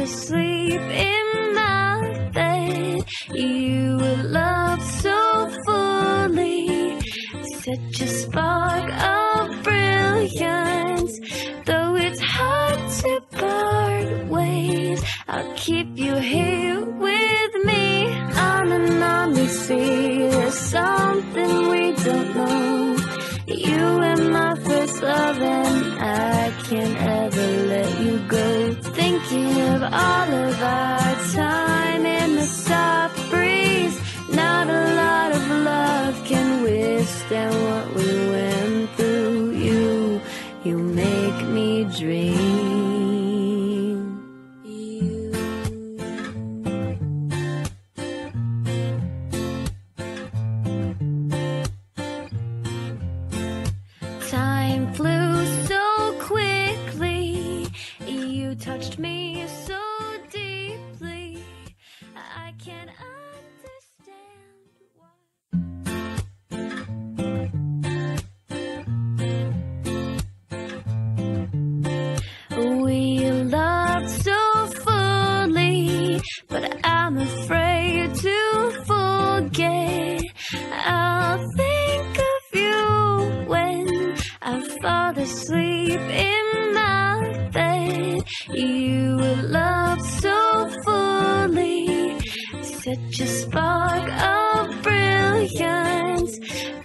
asleep in my bed. You were loved so fully, such a spark of brilliance. Though it's hard to part ways, I'll keep you here with me. On and on we see there's something we don't know. You were my first love and I can't ever let you go. Thinking of all of our time in the soft breeze. Not a lot of love can withstand what we went through. You make me dream. Time flew so quickly, you touched me so deeply, I can't understand why. We loved so fully, but I'm afraid to forget. I'll think of you when I fall asleep in my bed. You were loved so fully, such a spark of brilliance.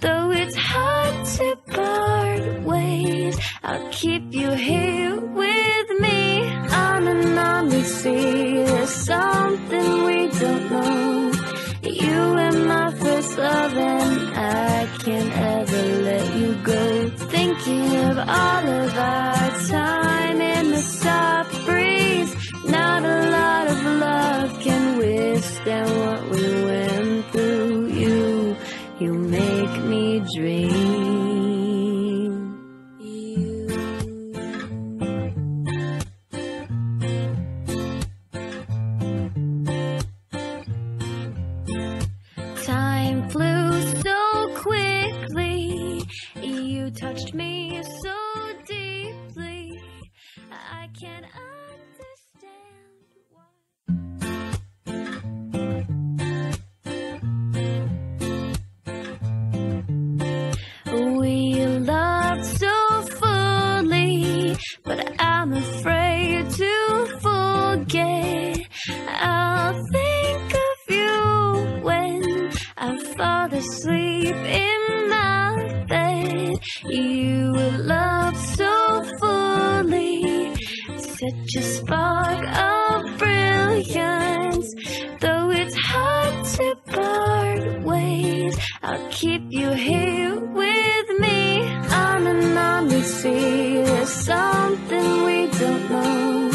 Though it's hard to part ways, I'll keep you here with me. On and on we see there's something we don't know. You were my first love and I can't ever let you go. Thinking of all of our time in the soft breeze. Not a lot of love can withstand what we went through. You make me dream. Time flew so quickly, you touched me so deeply, I can't understand why. We loved so fully, but I'm afraid to forget. I'll think of you when I fall asleep in my bed. You were loved so fully, such a spark of brilliance. Though it's hard to part ways, I'll keep you here with me. On and on we see there's something we don't know.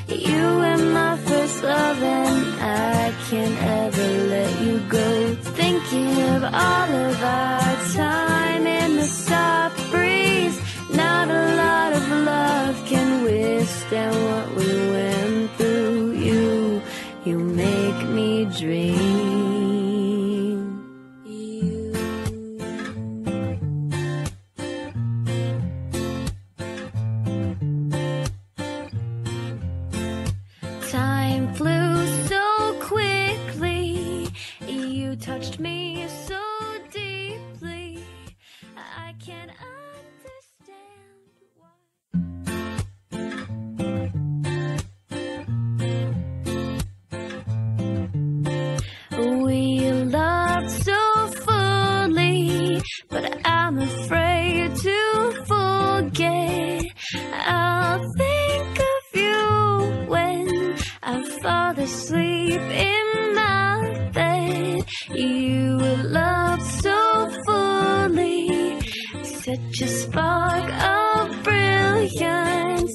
You were my first love and I can't ever let you go. Thinking of all of our time in the soft breeze. Not a lot of love can withstand what we went through. You make me dream. Time flew so quickly, you touched me so deeply, I can't understand why. We loved so fully, but I'm afraid to forget. I'll think of you when I fall asleep in my bed. You were loved so fully, such a spark of brilliance.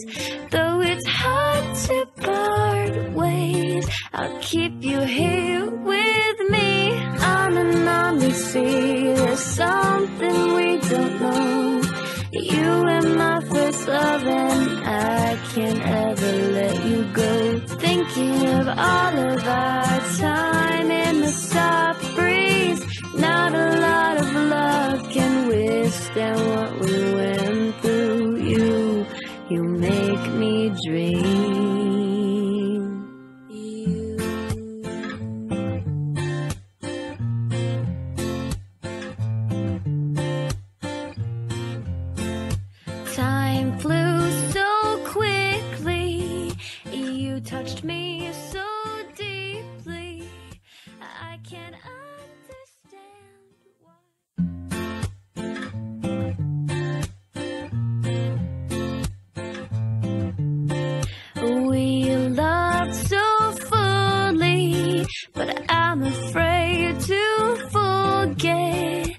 Though it's hard to part ways, I'll keep you here with me. On and on we see there's something we don't know. You were my first love and I can't ever let you go. Thinking of all of our time in the soft breeze. Not a lot of love can withstand what we went through. You make me dream. Time flew so quickly. You touched me so deeply. I can't understand why. We loved so fully, but I'm afraid to forget.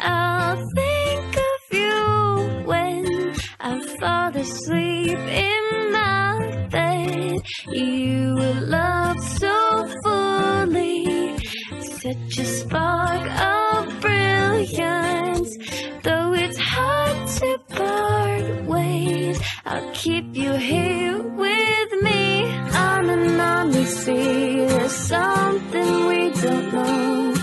I'll think of you when I fall asleep in my bed. You loved so fully, such a spark of brilliance. Though it's hard to part ways, I'll keep you here with me. On and on we see there's something we don't know.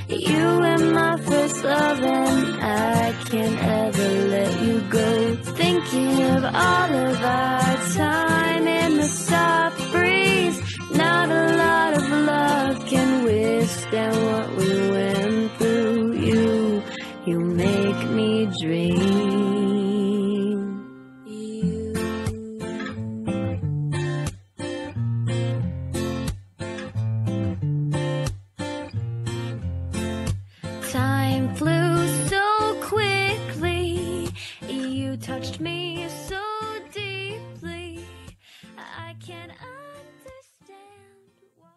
You were my first love and I can't ever let you go. Thinking of all of our time in the soft breeze. Not a lot of love can withstand what we went through. You make me dream. Time flew so quickly. You touched me so deeply. I can't understand why.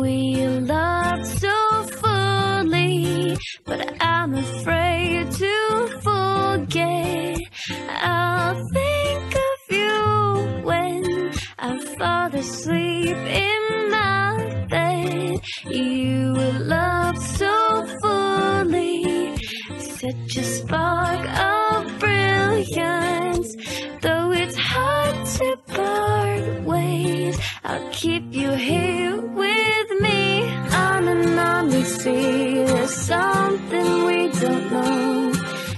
We loved so fully, but I'm afraid to forget. I'll think of you when I fall asleep in my bed. You loved so fully, such a spark of brilliance. Though it's hard to part ways, I'll keep you here with me. On and on we see there's something we don't know.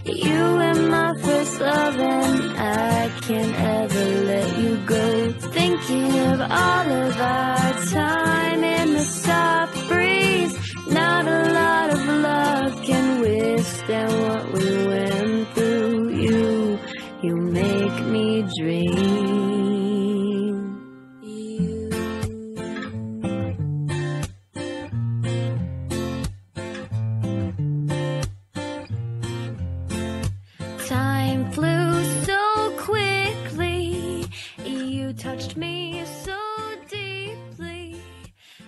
You were my first love and I can't ever let you go. Thinking of all of our time in the soft breeze. Not a lot of love can withstand what we went through. You make me dream. Time flew so quickly. You touched me so deeply.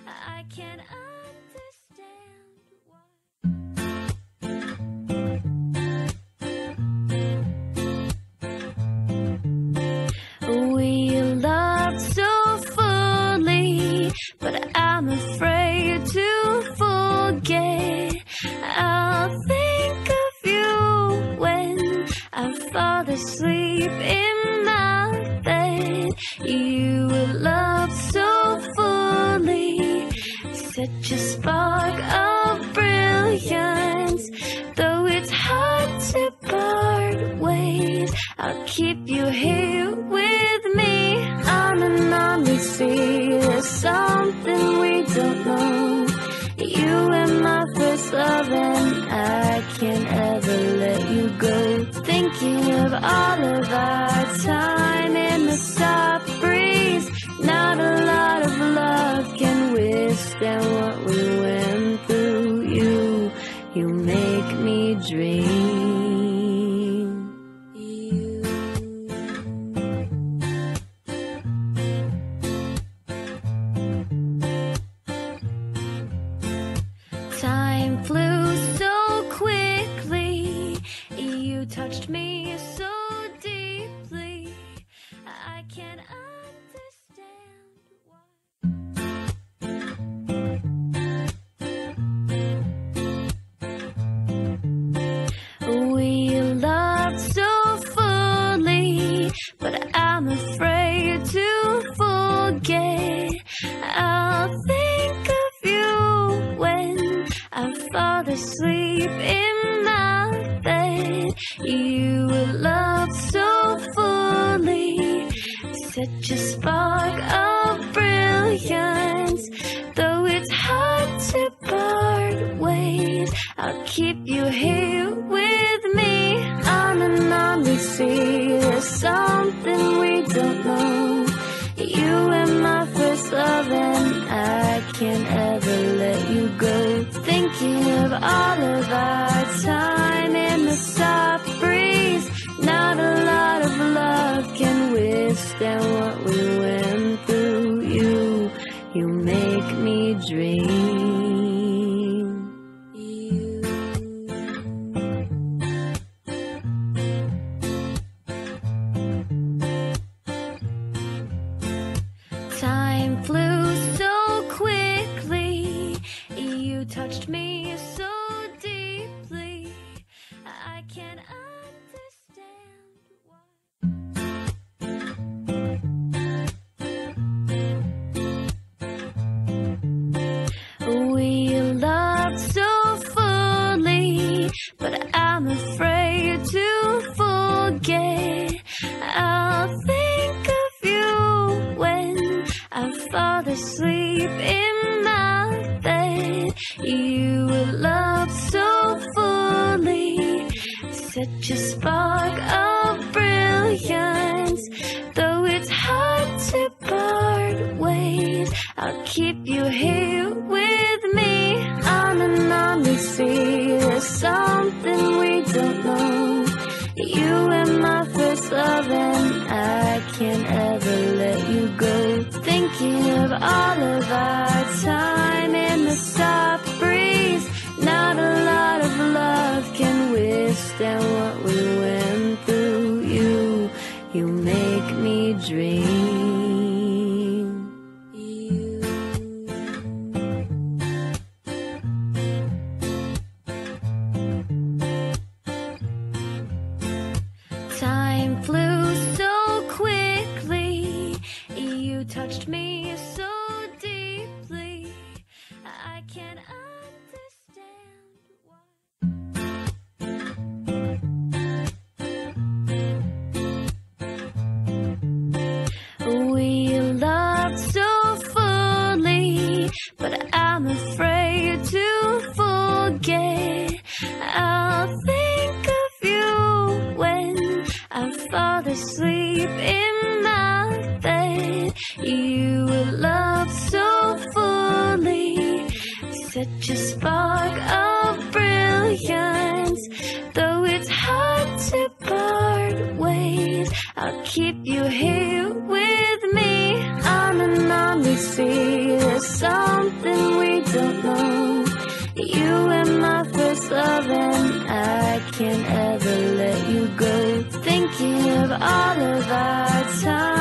I can't understand why. We loved so fully, but I'm afraid to forget. I'll think of you when I fall asleep in my bed. You loved so fully, such a spark of brilliance. Though it's hard to part ways, I'll keep you here with me. On and on we see there's something we don't know. You were my first love and I can't ever let you go. Thinking of all of our time in the soft breeze. Not a lot of love can withstand what we went through. You make me dream. Time flew so quickly. You touched me so deeply. I can't understand why. We loved so fully, but I'm afraid to forget. I'll think of you when I fall asleep in my bed. You loved so fully, such a spark of brilliance. Though it's hard to part I'll keep you here with me. On and on we see there's something we don't know. You were my first love and I can't ever let you go. Thinking of all of our time in the soft breeze. Not a lot of love can withstand what we went through. You make me dream. Time flew so quickly. You touched me so deeply. I can't understand why. We loved so fully, but I'm afraid to forget. I'll think of you when I fall asleep in my bed. You loved so fully, such a spark of brilliance. Though it's hard to part ways, I'll keep you here with me. On and on we see there's something we don't know. You were my first love and I can't ever let you go. Thinking of all of our time in the soft breeze. Not a lot of love can withstand what we went through. You make me dream. Time flew so quickly. You touched me so deeply. I can't understand why. We loved so fully, but I'm afraid to forget. I'll think of you when I fall asleep in my bed. You loved so fully, such a spark of brilliance. Though it's hard to part ways, I'll keep you here with me. On and on we see there's something we don't know. You were my first love and I can't ever let you go. Thinking of all of our time